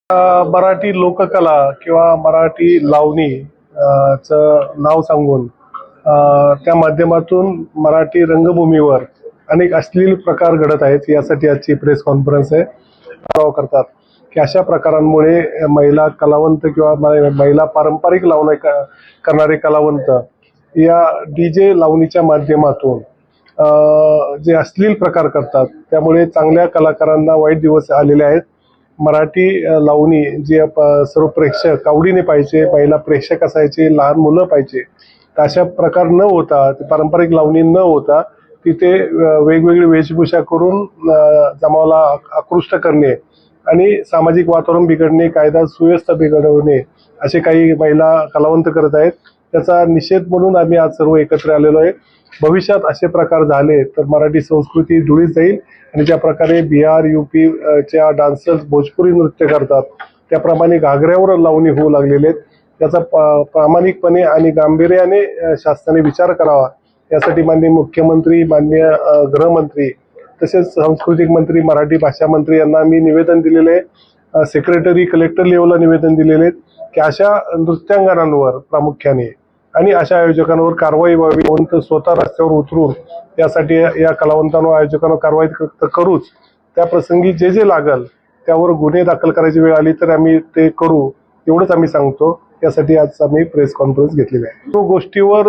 मराठी लोककला किंवा मराठी लावणी चं नाव सांगून त्या माध्यमातून मराठी रंगभूमीवर अनेक अश्लील प्रकार घडत आहेत। यासाठी आजची प्रेस कॉन्फरन्स आहे। करतात की अशा प्रकारांमुळे महिला कलावंत किंवा महिला पारंपरिक लावणी करणारे कलावंत या डीजे लावणीच्या माध्यमातून जे अश्लील प्रकार करतात, त्यामुळे चांगल्या कलाकारांना वाईट दिवस आलेले आहेत। मराठी लावणी जी सर्व प्रेक्षक आवडीने पाहिजे, महिला प्रेक्षक असायचे, लहान मुलं पाहिजे, तर अशा प्रकार न होता, पारंपरिक लावणी न होता तिथे वेगवेगळी वेशभूषा करून जमावाला आकृष्ट करणे आणि सामाजिक वातावरण बिघडणे, कायदा सुव्यवस्था बिघडवणे असे काही महिला कलावंत करत आहेत। त्याचा निषेध म्हणून आम्ही आज सर्व एकत्र आलेलो आहे। भविष्यात असे प्रकार झाले तर मराठी संस्कृती धुळीत जाईल आणि ज्या प्रकारे बिहार यूपी च्या डान्सर्स भोजपुरी नृत्य करतात त्याप्रमाणे घागऱ्यावर लावणी होऊ लागलेले आहेत। त्याचा प्रामाणिकपणे आणि गांभीर्याने शासनाने विचार करावा, यासाठी माननीय मुख्यमंत्री, माननीय गृहमंत्री तसेच सांस्कृतिक मंत्री, मराठी भाषा मंत्री यांना मी निवेदन दिलेले आहे। सेक्रेटरी, कलेक्टर लेवलला निवेदन दिलेले आहेत की अशा नृत्यांगनांवर प्रामुख्याने आणि अशा आयोजकांवर कारवाई व्हावी। स्वतः रस्त्यावर उतरून त्यासाठी या कलावंतांवर, आयोजकांवर कारवाई करूच, त्या प्रसंगी जे जे लागल त्यावर गुन्हे दाखल करायची वेळ आली तर आम्ही ते करू, एवढंच आम्ही सांगतो। यासाठी आज आम्ही प्रेस कॉन्फरन्स घेतलेली आहे। तो गोष्टीवर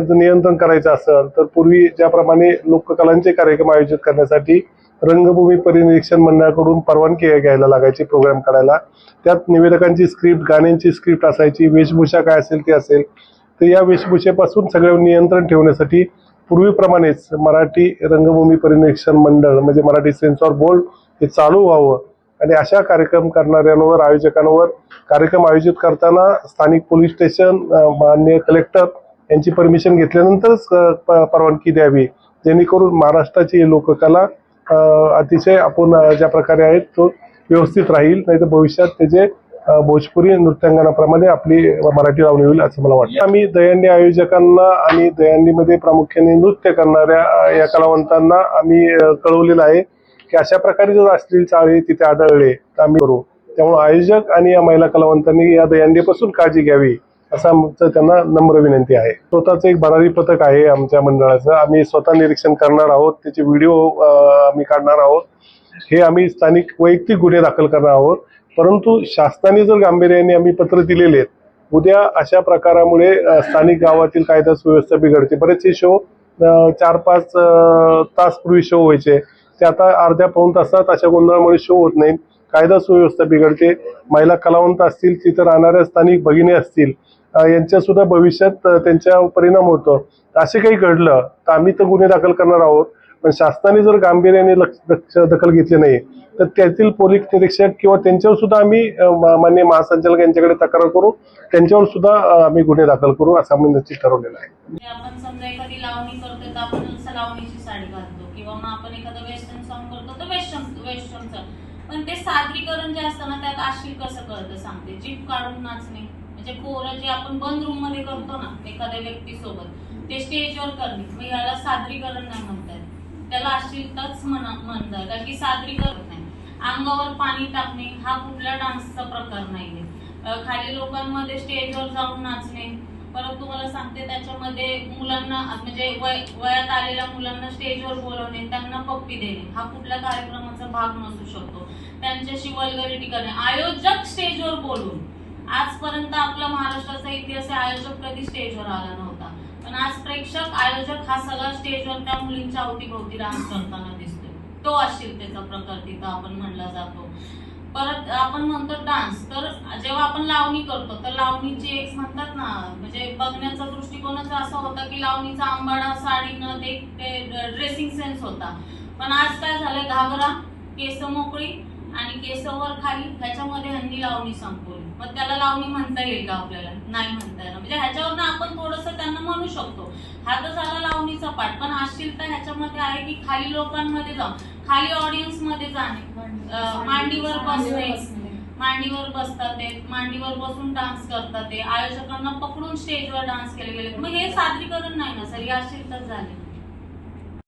नियंत्रण करायचं असेल तर पूर्वी ज्याप्रमाणे लोककलांचे कार्यक्रम आयोजित करण्यासाठी रंगभूमी परिनिरीक्षण मंडळाकडून परवानगी घ्यायला लागायची, प्रोग्राम काढायला, त्यात निवेदकांची स्क्रिप्ट, गाण्यांची स्क्रिप्ट असायची, वेशभूषा काय असेल ते असेल, तर या वेशभूषेपासून सगळं नियंत्रण ठेवण्यासाठी पूर्वीप्रमाणेच मराठी रंगभूमी परिनिरीक्षण मंडळ म्हणजे मराठी सेन्सॉर बोर्ड हे चालू व्हावं आणि अशा कार्यक्रम करणाऱ्यांवर, आयोजकांवर कार्यक्रम आयोजित करताना स्थानिक पोलीस स्टेशन, माननीय कलेक्टर यांची परमिशन घेतल्यानंतरच परवानगी द्यावी, जेणेकरून महाराष्ट्राची लोककला अतिशय आपण ज्या प्रकारे आहेत तो व्यवस्थित राहील, नाही तर भविष्यात त्याचे भोजपुरी नृत्यांगनाप्रमाणे आपली मराठी लावणी होईल असं मला वाटतं। आम्ही दहीहंडी आयोजकांना आणि दहीहंडीमध्ये प्रामुख्याने नृत्य करणाऱ्या या कलावंतांना आम्ही कळवलेलं आहे की अशा प्रकारे जर अश्लील चाळे तिथे आढळले तर आम्ही करू। त्यामुळे आयोजक आणि या महिला कलावंतांनी या दहीहंडीपासून काळजी घ्यावी असं आमचं त्यांना नम्र विनंती आहे। स्वतःचं एक भरारी पथक आहे आमच्या मंडळाचं, आम्ही स्वतः निरीक्षण करणार आहोत, त्याचे व्हिडिओ आम्ही काढणार आहोत, हे आम्ही स्थानिक वैयक्तिक गुन्हे दाखल करणार आहोत। परंतु शासनाने जर गांभीर्याने आम्ही पत्र दिलेले आहेत, उद्या अशा प्रकारामुळे स्थानिक गावातील कायदा सुव्यवस्था बिघडते। बरेचसे शो 4-5 तास पूर्वी शो व्हायचे, ते आता अर्ध्या-पाऊण तासात अशा गोंधळामुळे शो होत नाहीत, कायदा सुव्यवस्था बिघडते। महिला कलावंत असतील, तिथे राहणाऱ्या स्थानिक भगिनी असतील, यांच्या सुद्धा भविष्यात त्यांच्या परिणाम होतो। असे काही घडलं तर आम्ही तर गुन्हे दाखल करणार आहोत, पण शासनाने जर गांभीर्याने दखल घेतली नाही तर त्यातील पोलीस निरीक्षक किंवा त्यांच्यावर सुद्धा आम्ही माननीय महासंचालक यांच्याकडे तक्रार करू, त्यांच्यावर सुद्धा आम्ही गुन्हे दाखल करू असं आम्ही निश्चित ठरवलेलं आहे। आपण समजा एखादी लावणी करतो तर आपण लावणीची साडी घालतो किंवा मग आपण एखादं वेस्टर्न सॉन्ग करतो तर वेस्टर्नचं, पण ते सादरीकरण जे असतं ना त्यात अश्लील कसं कळतं सांगते। जीप काढून नाचणे म्हणजे कोरं जे आपण बंद रूम मध्ये करतो ना एखाद्या व्यक्तीसोबत, ते स्टेजवर करणे, मग याला सादरीकरण नाही म्हणतात, त्याला अश्लीलताच म्हणतात, कारण की सादरीकरण नाही। अंगावर पाणी टाकणे हा कुठल्या डान्सचा प्रकार नाहीये। खाली लोकांमध्ये स्टेजवर जाऊन नाचणे, परत तुम्हाला सांगते त्याच्यामध्ये मुलांना म्हणजे वयात आलेल्या मुलांना स्टेजवर बोलवणे, त्यांना पप्पी देणे हा कुठल्या कार्यक्रमाचा भाग नसू शकतो। त्यांच्याशी वल्गॅरिटी करणे, आयोजक स्टेजवर बोलून, आजपर्यंत आपला महाराष्ट्राचा इतिहास आयोजक कधी स्टेजवर आला नव्हता, पण आज प्रेक्षक, आयोजक हा सगळा स्टेजवर त्या मुलींच्या अवतीभोवती डान्स करताना दिसतोय, तो अश्लीलतेचा प्रकार तिथं आपण म्हणला जातो। परत आपण म्हणतो डान्स, तर जेव्हा आपण लावणी करतो तर लावणीची एक म्हणतात ना म्हणजे बघण्याचा दृष्टिकोनच असा होता की लावणीचा आंबाडा, साडीनं ते ड्रेसिंग सेन्स होता, पण आज काय झालंय, घागरा, केस मोकळी आणि केसवर खाली, ह्याच्यामध्ये हंडी लावणी संपवली, मग त्याला लावणी म्हणता येईल का आपल्याला? नाही म्हणता येणार, म्हणजे ह्याच्यावरनं आपण थोडस त्यांना म्हणू शकतो, हा तर झाला लावणीचा पाठ, पण अश्लीलता ह्याच्यामध्ये आहे की खाली लोकांमध्ये जाऊन, खाली ऑडियन्स मध्ये जाणे, मांडीवर बसणे, मांडीवर बसतात ते, मांडीवर बसून डान्स करतात ते, आयोजकांना पकडून स्टेजवर डान्स केले गेले, मग हे सादरीकरण नाही ना सर, ही अश्लीलताच झाली।